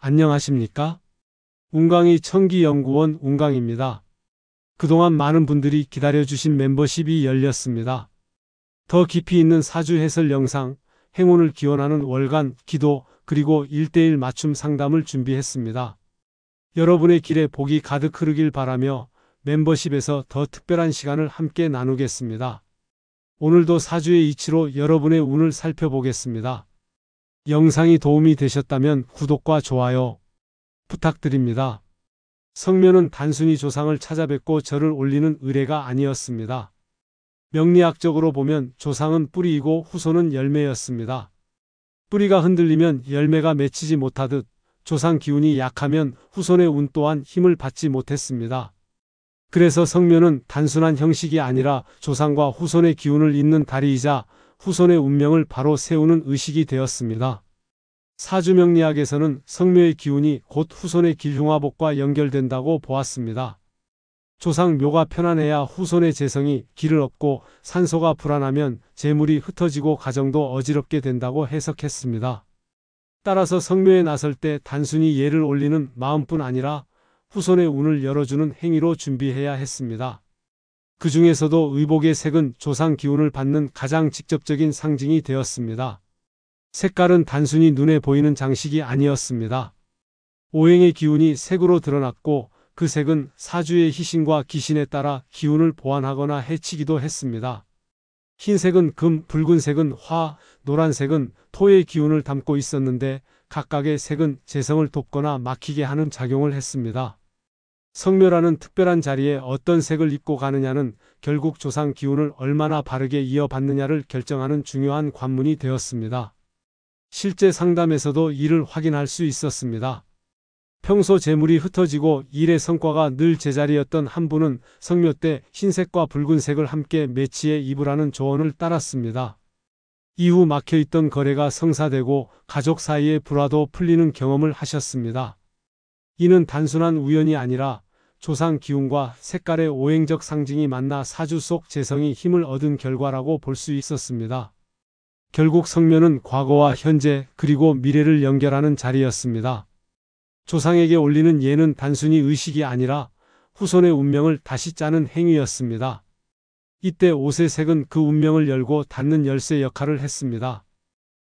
안녕하십니까? 운강이 청기연구원 운강입니다. 그동안 많은 분들이 기다려주신 멤버십이 열렸습니다. 더 깊이 있는 사주 해설 영상, 행운을 기원하는 월간 기도, 그리고 1:1 맞춤 상담을 준비했습니다. 여러분의 길에 복이 가득 흐르길 바라며 멤버십에서 더 특별한 시간을 함께 나누겠습니다. 오늘도 사주의 이치로 여러분의 운을 살펴보겠습니다. 영상이 도움이 되셨다면 구독과 좋아요 부탁드립니다. 성묘는 단순히 조상을 찾아뵙고 절을 올리는 의례가 아니었습니다. 명리학적으로 보면 조상은 뿌리이고 후손은 열매였습니다. 뿌리가 흔들리면 열매가 맺히지 못하듯 조상 기운이 약하면 후손의 운 또한 힘을 받지 못했습니다. 그래서 성묘는 단순한 형식이 아니라 조상과 후손의 기운을 잇는 다리이자 후손의 운명을 바로 세우는 의식이 되었습니다. 사주명리학에서는 성묘의 기운이 곧 후손의 길흉화복과 연결된다고 보았습니다. 조상 묘가 편안해야 후손의 재성이 길을 얻고 산소가 불안하면 재물이 흩어지고 가정도 어지럽게 된다고 해석했습니다. 따라서 성묘에 나설 때 단순히 예를 올리는 마음뿐 아니라 후손의 운을 열어주는 행위로 준비해야 했습니다. 그 중에서도 의복의 색은 조상 기운을 받는 가장 직접적인 상징이 되었습니다. 색깔은 단순히 눈에 보이는 장식이 아니었습니다. 오행의 기운이 색으로 드러났고 그 색은 사주의 희신과 기신에 따라 기운을 보완하거나 해치기도 했습니다. 흰색은 금, 붉은색은 화, 노란색은 토의 기운을 담고 있었는데 각각의 색은 재성을 돕거나 막히게 하는 작용을 했습니다. 성묘라는 특별한 자리에 어떤 색을 입고 가느냐는 결국 조상 기운을 얼마나 바르게 이어받느냐를 결정하는 중요한 관문이 되었습니다. 실제 상담에서도 이를 확인할 수 있었습니다. 평소 재물이 흩어지고 일의 성과가 늘 제자리였던 한 분은 성묘 때 흰색과 붉은색을 함께 매치해 입으라는 조언을 따랐습니다. 이후 막혀있던 거래가 성사되고 가족 사이의 불화도 풀리는 경험을 하셨습니다. 이는 단순한 우연이 아니라 조상 기운과 색깔의 오행적 상징이 만나 사주 속 재성이 힘을 얻은 결과라고 볼 수 있었습니다. 결국 성묘는 과거와 현재 그리고 미래를 연결하는 자리였습니다. 조상에게 올리는 예는 단순히 의식이 아니라 후손의 운명을 다시 짜는 행위였습니다. 이때 옷의 색은 그 운명을 열고 닫는 열쇠 역할을 했습니다.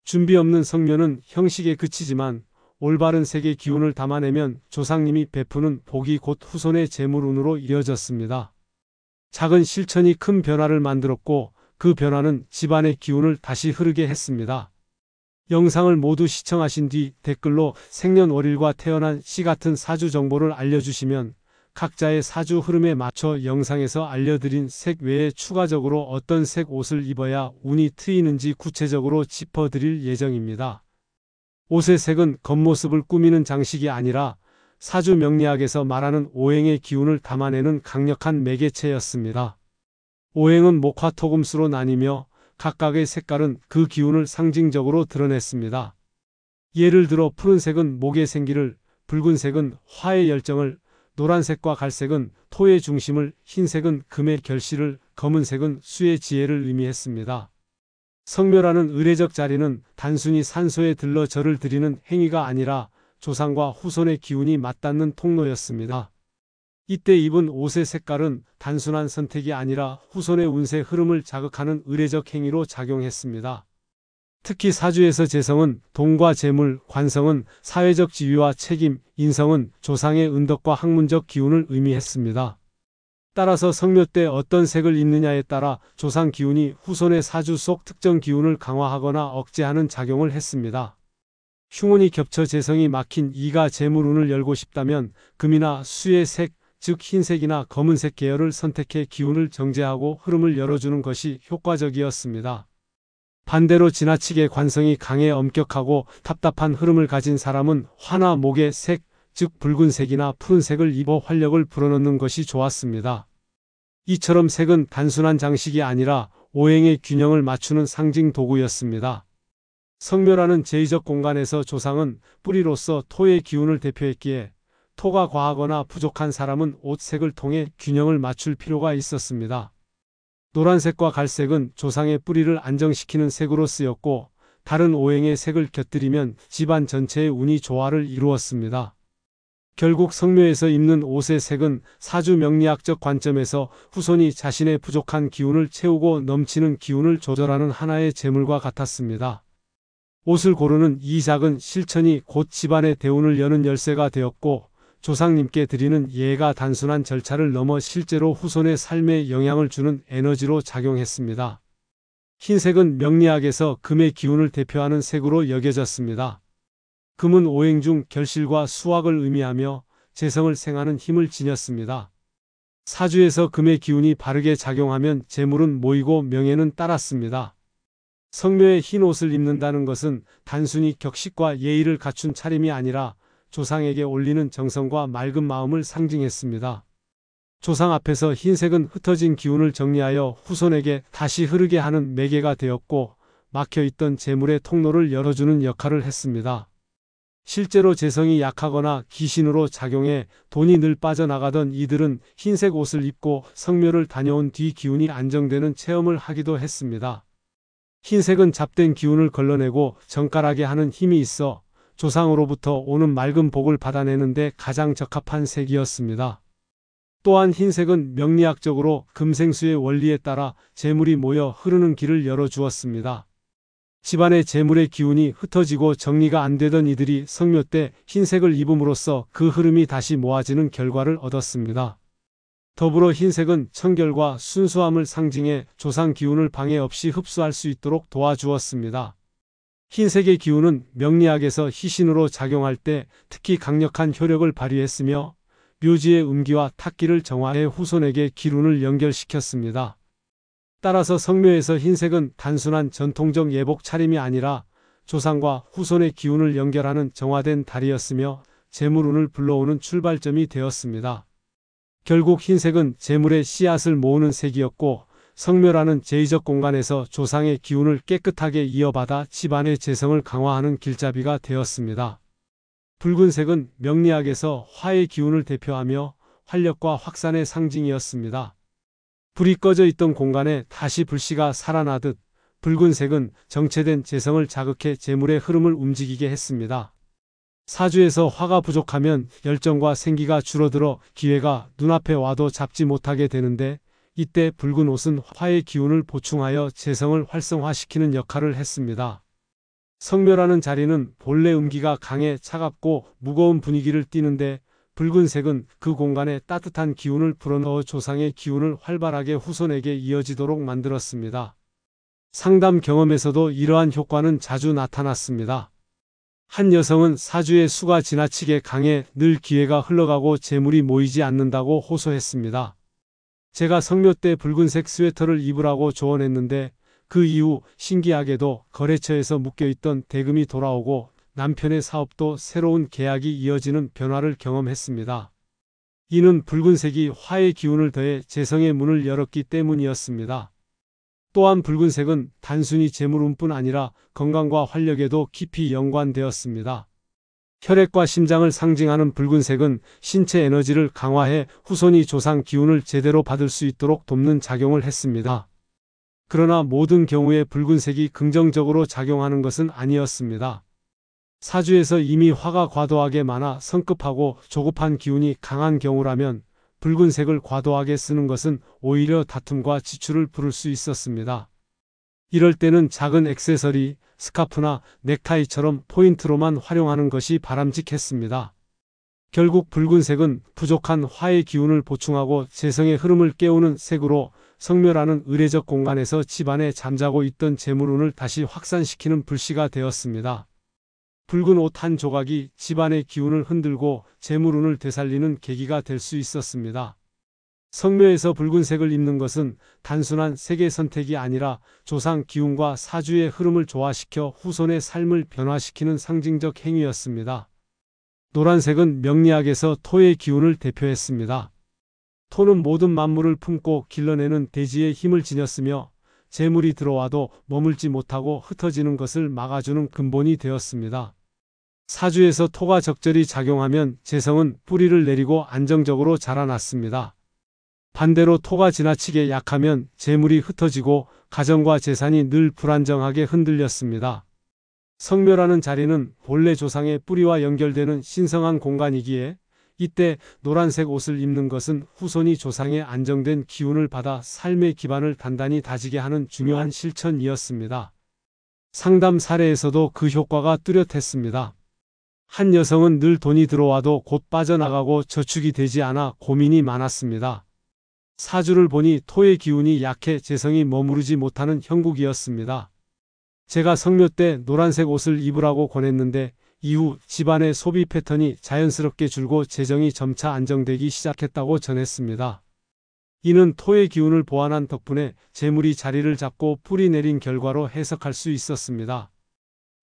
준비 없는 성묘는 형식에 그치지만 올바른 색의 기운을 담아내면 조상님이 베푸는 복이 곧 후손의 재물운으로 이어졌습니다. 작은 실천이 큰 변화를 만들었고 그 변화는 집안의 기운을 다시 흐르게 했습니다. 영상을 모두 시청하신 뒤 댓글로 생년월일과 태어난 시 같은 사주 정보를 알려주시면 각자의 사주 흐름에 맞춰 영상에서 알려드린 색 외에 추가적으로 어떤 색 옷을 입어야 운이 트이는지 구체적으로 짚어드릴 예정입니다. 옷의 색은 겉모습을 꾸미는 장식이 아니라 사주 명리학에서 말하는 오행의 기운을 담아내는 강력한 매개체였습니다. 오행은 목화토금수로 나뉘며 각각의 색깔은 그 기운을 상징적으로 드러냈습니다. 예를 들어 푸른색은 목의 생기를, 붉은색은 화의 열정을, 노란색과 갈색은 토의 중심을, 흰색은 금의 결실을, 검은색은 수의 지혜를 의미했습니다. 성묘라는 의례적 자리는 단순히 산소에 들러 절을 드리는 행위가 아니라 조상과 후손의 기운이 맞닿는 통로였습니다. 이때 입은 옷의 색깔은 단순한 선택이 아니라 후손의 운세 흐름을 자극하는 의례적 행위로 작용했습니다. 특히 사주에서 재성은 돈과 재물, 관성은 사회적 지위와 책임, 인성은 조상의 은덕과 학문적 기운을 의미했습니다. 따라서 성묘 때 어떤 색을 입느냐에 따라 조상 기운이 후손의 사주 속 특정 기운을 강화하거나 억제하는 작용을 했습니다. 흉운이 겹쳐 재성이 막힌 이가 재물운을 열고 싶다면 금이나 수의 색, 즉 흰색이나 검은색 계열을 선택해 기운을 정제하고 흐름을 열어주는 것이 효과적이었습니다. 반대로 지나치게 관성이 강해 엄격하고 답답한 흐름을 가진 사람은 화나 목의 색, 즉 붉은색이나 푸른색을 입어 활력을 불어넣는 것이 좋았습니다. 이처럼 색은 단순한 장식이 아니라 오행의 균형을 맞추는 상징 도구였습니다. 성묘라는 제의적 공간에서 조상은 뿌리로서 토의 기운을 대표했기에 토가 과하거나 부족한 사람은 옷색을 통해 균형을 맞출 필요가 있었습니다. 노란색과 갈색은 조상의 뿌리를 안정시키는 색으로 쓰였고 다른 오행의 색을 곁들이면 집안 전체의 운이 조화를 이루었습니다. 결국 성묘에서 입는 옷의 색은 사주 명리학적 관점에서 후손이 자신의 부족한 기운을 채우고 넘치는 기운을 조절하는 하나의 제물과 같았습니다. 옷을 고르는 이 작은 실천이 곧 집안의 대운을 여는 열쇠가 되었고, 조상님께 드리는 예가 단순한 절차를 넘어 실제로 후손의 삶에 영향을 주는 에너지로 작용했습니다. 흰색은 명리학에서 금의 기운을 대표하는 색으로 여겨졌습니다. 금은 오행 중 결실과 수확을 의미하며 재성을 생하는 힘을 지녔습니다. 사주에서 금의 기운이 바르게 작용하면 재물은 모이고 명예는 따랐습니다. 성묘에 흰 옷을 입는다는 것은 단순히 격식과 예의를 갖춘 차림이 아니라 조상에게 올리는 정성과 맑은 마음을 상징했습니다. 조상 앞에서 흰색은 흩어진 기운을 정리하여 후손에게 다시 흐르게 하는 매개가 되었고, 막혀있던 재물의 통로를 열어주는 역할을 했습니다. 실제로 재성이 약하거나 귀신으로 작용해 돈이 늘 빠져나가던 이들은 흰색 옷을 입고 성묘를 다녀온 뒤 기운이 안정되는 체험을 하기도 했습니다. 흰색은 잡된 기운을 걸러내고 정갈하게 하는 힘이 있어 조상으로부터 오는 맑은 복을 받아내는데 가장 적합한 색이었습니다. 또한 흰색은 명리학적으로 금생수의 원리에 따라 재물이 모여 흐르는 길을 열어주었습니다. 집안의 재물의 기운이 흩어지고 정리가 안 되던 이들이 성묘 때 흰색을 입음으로써 그 흐름이 다시 모아지는 결과를 얻었습니다. 더불어 흰색은 청결과 순수함을 상징해 조상 기운을 방해 없이 흡수할 수 있도록 도와주었습니다. 흰색의 기운은 명리학에서 희신으로 작용할 때 특히 강력한 효력을 발휘했으며, 묘지의 음기와 탁기를 정화해 후손에게 기운을 연결시켰습니다. 따라서 성묘에서 흰색은 단순한 전통적 예복 차림이 아니라 조상과 후손의 기운을 연결하는 정화된 달이었으며 재물운을 불러오는 출발점이 되었습니다. 결국 흰색은 재물의 씨앗을 모으는 색이었고, 성묘라는 제의적 공간에서 조상의 기운을 깨끗하게 이어받아 집안의 재성을 강화하는 길잡이가 되었습니다. 붉은색은 명리학에서 화의 기운을 대표하며 활력과 확산의 상징이었습니다. 불이 꺼져 있던 공간에 다시 불씨가 살아나듯 붉은색은 정체된 재성을 자극해 재물의 흐름을 움직이게 했습니다. 사주에서 화가 부족하면 열정과 생기가 줄어들어 기회가 눈앞에 와도 잡지 못하게 되는데, 이때 붉은 옷은 화의 기운을 보충하여 재성을 활성화시키는 역할을 했습니다. 성묘라는 자리는 본래 음기가 강해 차갑고 무거운 분위기를 띠는데, 붉은색은 그 공간에 따뜻한 기운을 불어넣어 조상의 기운을 활발하게 후손에게 이어지도록 만들었습니다. 상담 경험에서도 이러한 효과는 자주 나타났습니다. 한 여성은 사주의 수가 지나치게 강해 늘 기회가 흘러가고 재물이 모이지 않는다고 호소했습니다. 제가 성묘 때 붉은색 스웨터를 입으라고 조언했는데, 그 이후 신기하게도 거래처에서 묶여있던 대금이 돌아오고 남편의 사업도 새로운 계약이 이어지는 변화를 경험했습니다. 이는 붉은색이 화의 기운을 더해 재성의 문을 열었기 때문이었습니다. 또한 붉은색은 단순히 재물운뿐 아니라 건강과 활력에도 깊이 연관되었습니다. 혈액과 심장을 상징하는 붉은색은 신체 에너지를 강화해 후손이 조상 기운을 제대로 받을 수 있도록 돕는 작용을 했습니다. 그러나 모든 경우에 붉은색이 긍정적으로 작용하는 것은 아니었습니다. 사주에서 이미 화가 과도하게 많아 성급하고 조급한 기운이 강한 경우라면 붉은색을 과도하게 쓰는 것은 오히려 다툼과 지출을 부를 수 있었습니다. 이럴 때는 작은 액세서리, 스카프나 넥타이처럼 포인트로만 활용하는 것이 바람직했습니다. 결국 붉은색은 부족한 화의 기운을 보충하고 재성의 흐름을 깨우는 색으로 성묘라는 의례적 공간에서 집안에 잠자고 있던 재물운을 다시 확산시키는 불씨가 되었습니다. 붉은 옷 한 조각이 집안의 기운을 흔들고 재물운을 되살리는 계기가 될 수 있었습니다. 성묘에서 붉은색을 입는 것은 단순한 색의 선택이 아니라 조상 기운과 사주의 흐름을 조화시켜 후손의 삶을 변화시키는 상징적 행위였습니다. 노란색은 명리학에서 토의 기운을 대표했습니다. 토는 모든 만물을 품고 길러내는 대지의 힘을 지녔으며, 재물이 들어와도 머물지 못하고 흩어지는 것을 막아주는 근본이 되었습니다. 사주에서 토가 적절히 작용하면 재성은 뿌리를 내리고 안정적으로 자라났습니다. 반대로 토가 지나치게 약하면 재물이 흩어지고 가정과 재산이 늘 불안정하게 흔들렸습니다. 성묘라는 자리는 본래 조상의 뿌리와 연결되는 신성한 공간이기에 이때 노란색 옷을 입는 것은 후손이 조상의 안정된 기운을 받아 삶의 기반을 단단히 다지게 하는 중요한 실천이었습니다. 상담 사례에서도 그 효과가 뚜렷했습니다. 한 여성은 늘 돈이 들어와도 곧 빠져나가고 저축이 되지 않아 고민이 많았습니다. 사주를 보니 토의 기운이 약해 재성이 머무르지 못하는 형국이었습니다. 제가 성묘 때 노란색 옷을 입으라고 권했는데 이후 집안의 소비 패턴이 자연스럽게 줄고 재정이 점차 안정되기 시작했다고 전했습니다. 이는 토의 기운을 보완한 덕분에 재물이 자리를 잡고 뿌리 내린 결과로 해석할 수 있었습니다.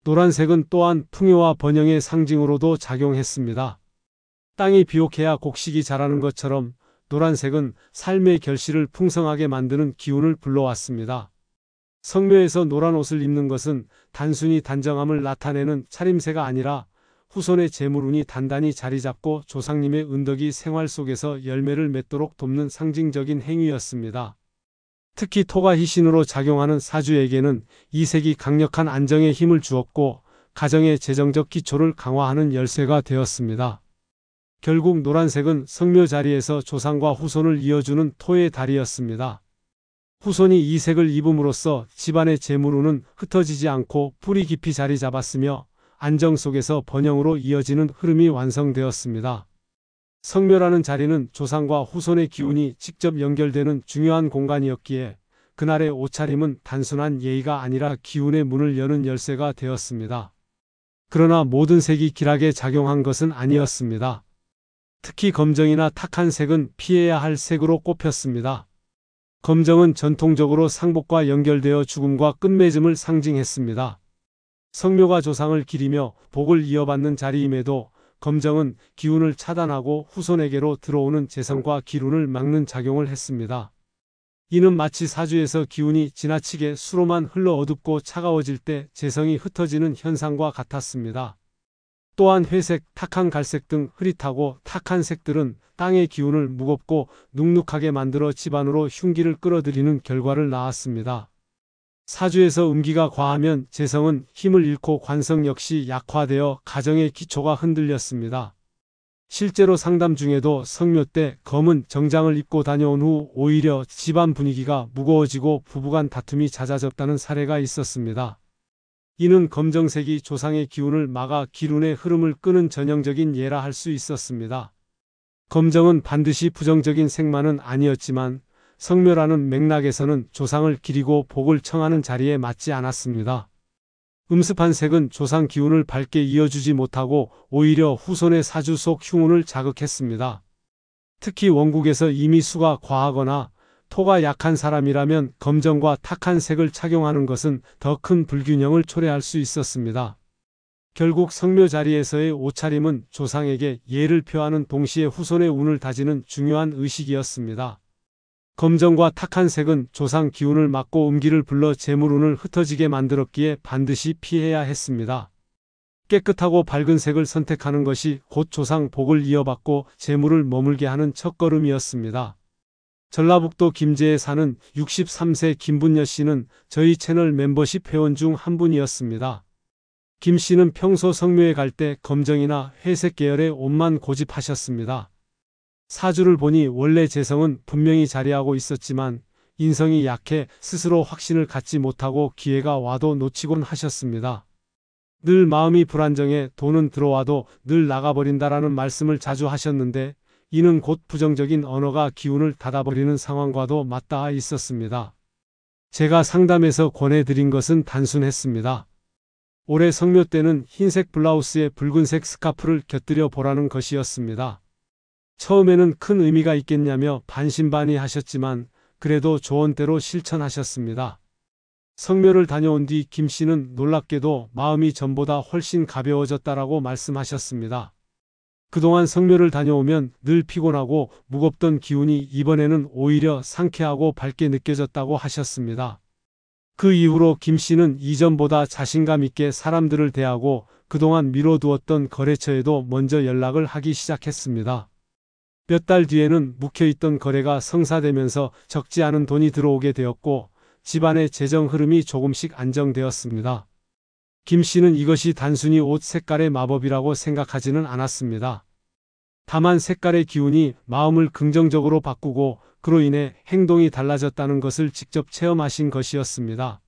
노란색은 또한 풍요와 번영의 상징으로도 작용했습니다. 땅이 비옥해야 곡식이 자라는 것처럼 노란색은 삶의 결실을 풍성하게 만드는 기운을 불러왔습니다. 성묘에서 노란 옷을 입는 것은 단순히 단정함을 나타내는 차림새가 아니라 후손의 재물운이 단단히 자리 잡고 조상님의 은덕이 생활 속에서 열매를 맺도록 돕는 상징적인 행위였습니다. 특히 토가 희신으로 작용하는 사주에게는 이 색이 강력한 안정의 힘을 주었고 가정의 재정적 기초를 강화하는 열쇠가 되었습니다. 결국 노란색은 성묘 자리에서 조상과 후손을 이어주는 토의 달이었습니다. 후손이 이 색을 입음으로써 집안의 재물운은 흩어지지 않고 뿌리 깊이 자리 잡았으며 안정 속에서 번영으로 이어지는 흐름이 완성되었습니다. 성묘라는 자리는 조상과 후손의 기운이 직접 연결되는 중요한 공간이었기에 그날의 옷차림은 단순한 예의가 아니라 기운의 문을 여는 열쇠가 되었습니다. 그러나 모든 색이 길하게 작용한 것은 아니었습니다. 특히 검정이나 탁한 색은 피해야 할 색으로 꼽혔습니다. 검정은 전통적으로 상복과 연결되어 죽음과 끝맺음을 상징했습니다. 성묘가 조상을 기리며 복을 이어받는 자리임에도 검정은 기운을 차단하고 후손에게로 들어오는 재성과 기운을 막는 작용을 했습니다. 이는 마치 사주에서 기운이 지나치게 수로만 흘러 어둡고 차가워질 때 재성이 흩어지는 현상과 같았습니다. 또한 회색, 탁한 갈색 등 흐릿하고 탁한 색들은 땅의 기운을 무겁고 눅눅하게 만들어 집안으로 흉기를 끌어들이는 결과를 낳았습니다. 사주에서 음기가 과하면 재성은 힘을 잃고 관성 역시 약화되어 가정의 기초가 흔들렸습니다. 실제로 상담 중에도 성묘 때 검은 정장을 입고 다녀온 후 오히려 집안 분위기가 무거워지고 부부간 다툼이 잦아졌다는 사례가 있었습니다. 이는 검정색이 조상의 기운을 막아 기운의 흐름을 끄는 전형적인 예라 할 수 있었습니다. 검정은 반드시 부정적인 색만은 아니었지만 성묘라는 맥락에서는 조상을 기리고 복을 청하는 자리에 맞지 않았습니다. 음습한 색은 조상 기운을 밝게 이어주지 못하고 오히려 후손의 사주 속 흉운을 자극했습니다. 특히 원국에서 이미 수가 과하거나 토가 약한 사람이라면 검정과 탁한 색을 착용하는 것은 더 큰 불균형을 초래할 수 있었습니다. 결국 성묘 자리에서의 옷차림은 조상에게 예를 표하는 동시에 후손의 운을 다지는 중요한 의식이었습니다. 검정과 탁한 색은 조상 기운을 막고 음기를 불러 재물운을 흩어지게 만들었기에 반드시 피해야 했습니다. 깨끗하고 밝은 색을 선택하는 것이 곧 조상 복을 이어받고 재물을 머물게 하는 첫걸음이었습니다. 전라북도 김제에 사는 63세 김분여 씨는 저희 채널 멤버십 회원 중 한 분이었습니다. 김 씨는 평소 성묘에 갈 때 검정이나 회색 계열의 옷만 고집하셨습니다. 사주를 보니 원래 재성은 분명히 자리하고 있었지만 인성이 약해 스스로 확신을 갖지 못하고 기회가 와도 놓치곤 하셨습니다. 늘 마음이 불안정해 돈은 들어와도 늘 나가버린다라는 말씀을 자주 하셨는데 이는 곧 부정적인 언어가 기운을 닫아버리는 상황과도 맞닿아 있었습니다. 제가 상담에서 권해드린 것은 단순했습니다. 올해 성묘 때는 흰색 블라우스에 붉은색 스카프를 곁들여 보라는 것이었습니다. 처음에는 큰 의미가 있겠냐며 반신반의 하셨지만 그래도 조언대로 실천하셨습니다. 성묘를 다녀온 뒤 김 씨는 놀랍게도 마음이 전보다 훨씬 가벼워졌다라고 말씀하셨습니다. 그동안 성묘를 다녀오면 늘 피곤하고 무겁던 기운이 이번에는 오히려 상쾌하고 밝게 느껴졌다고 하셨습니다. 그 이후로 김 씨는 이전보다 자신감 있게 사람들을 대하고 그동안 미뤄두었던 거래처에도 먼저 연락을 하기 시작했습니다. 몇 달 뒤에는 묵혀있던 거래가 성사되면서 적지 않은 돈이 들어오게 되었고 집안의 재정 흐름이 조금씩 안정되었습니다. 김 씨는 이것이 단순히 옷 색깔의 마법이라고 생각하지는 않았습니다. 다만 색깔의 기운이 마음을 긍정적으로 바꾸고 그로 인해 행동이 달라졌다는 것을 직접 체험하신 것이었습니다.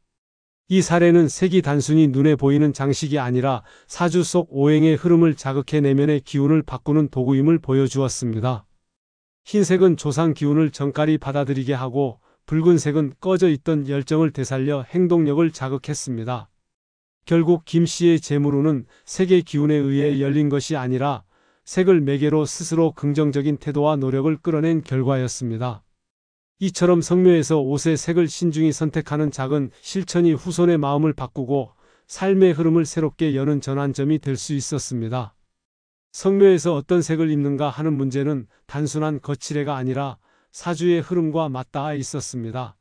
이 사례는 색이 단순히 눈에 보이는 장식이 아니라 사주 속 오행의 흐름을 자극해 내면의 기운을 바꾸는 도구임을 보여주었습니다. 흰색은 조상 기운을 정갈히 받아들이게 하고 붉은색은 꺼져 있던 열정을 되살려 행동력을 자극했습니다. 결국 김 씨의 재물운은 색의 기운에 의해 열린 것이 아니라 색을 매개로 스스로 긍정적인 태도와 노력을 끌어낸 결과였습니다. 이처럼 성묘에서 옷의 색을 신중히 선택하는 작은 실천이 후손의 마음을 바꾸고 삶의 흐름을 새롭게 여는 전환점이 될 수 있었습니다. 성묘에서 어떤 색을 입는가 하는 문제는 단순한 거칠애가 아니라 사주의 흐름과 맞닿아 있었습니다.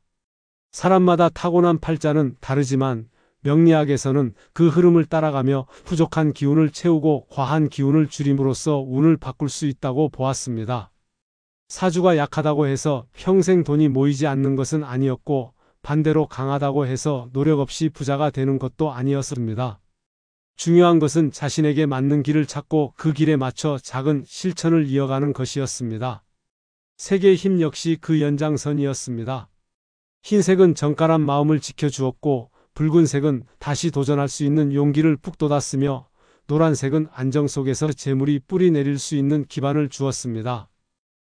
사람마다 타고난 팔자는 다르지만 명리학에서는 그 흐름을 따라가며 부족한 기운을 채우고 과한 기운을 줄임으로써 운을 바꿀 수 있다고 보았습니다. 사주가 약하다고 해서 평생 돈이 모이지 않는 것은 아니었고 반대로 강하다고 해서 노력 없이 부자가 되는 것도 아니었습니다. 중요한 것은 자신에게 맞는 길을 찾고 그 길에 맞춰 작은 실천을 이어가는 것이었습니다. 색의 힘 역시 그 연장선이었습니다. 흰색은 정갈한 마음을 지켜주었고 붉은색은 다시 도전할 수 있는 용기를 북돋았으며 노란색은 안정 속에서 재물이 뿌리 내릴 수 있는 기반을 주었습니다.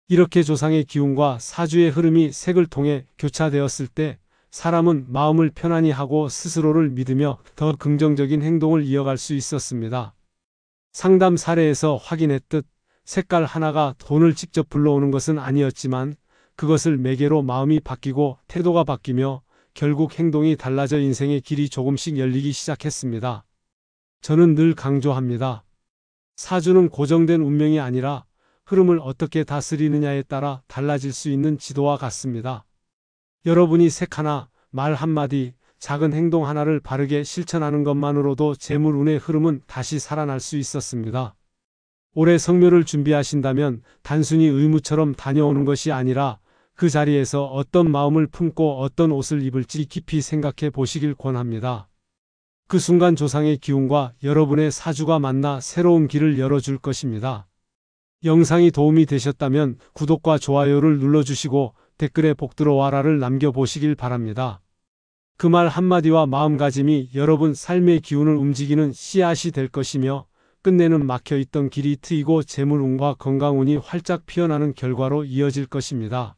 이렇게 조상의 기운과 사주의 흐름이 색을 통해 교차되었을 때 사람은 마음을 편안히 하고 스스로를 믿으며 더 긍정적인 행동을 이어갈 수 있었습니다. 상담 사례에서 확인했듯 색깔 하나가 돈을 직접 불러오는 것은 아니었지만 그것을 매개로 마음이 바뀌고 태도가 바뀌며 결국 행동이 달라져 인생의 길이 조금씩 열리기 시작했습니다. 저는 늘 강조합니다. 사주는 고정된 운명이 아니라 흐름을 어떻게 다스리느냐에 따라 달라질 수 있는 지도와 같습니다. 여러분이 색 하나, 말 한마디, 작은 행동 하나를 바르게 실천하는 것만으로도 재물운의 흐름은 다시 살아날 수 있었습니다. 올해 성묘를 준비하신다면 단순히 의무처럼 다녀오는 것이 아니라 그 자리에서 어떤 마음을 품고 어떤 옷을 입을지 깊이 생각해 보시길 권합니다. 그 순간 조상의 기운과 여러분의 사주가 만나 새로운 길을 열어줄 것입니다. 영상이 도움이 되셨다면 구독과 좋아요를 눌러주시고 댓글에 복 들어와라를 남겨보시길 바랍니다. 그 말 한마디와 마음가짐이 여러분 삶의 기운을 움직이는 씨앗이 될 것이며 끝내는 막혀있던 길이 트이고 재물운과 건강운이 활짝 피어나는 결과로 이어질 것입니다.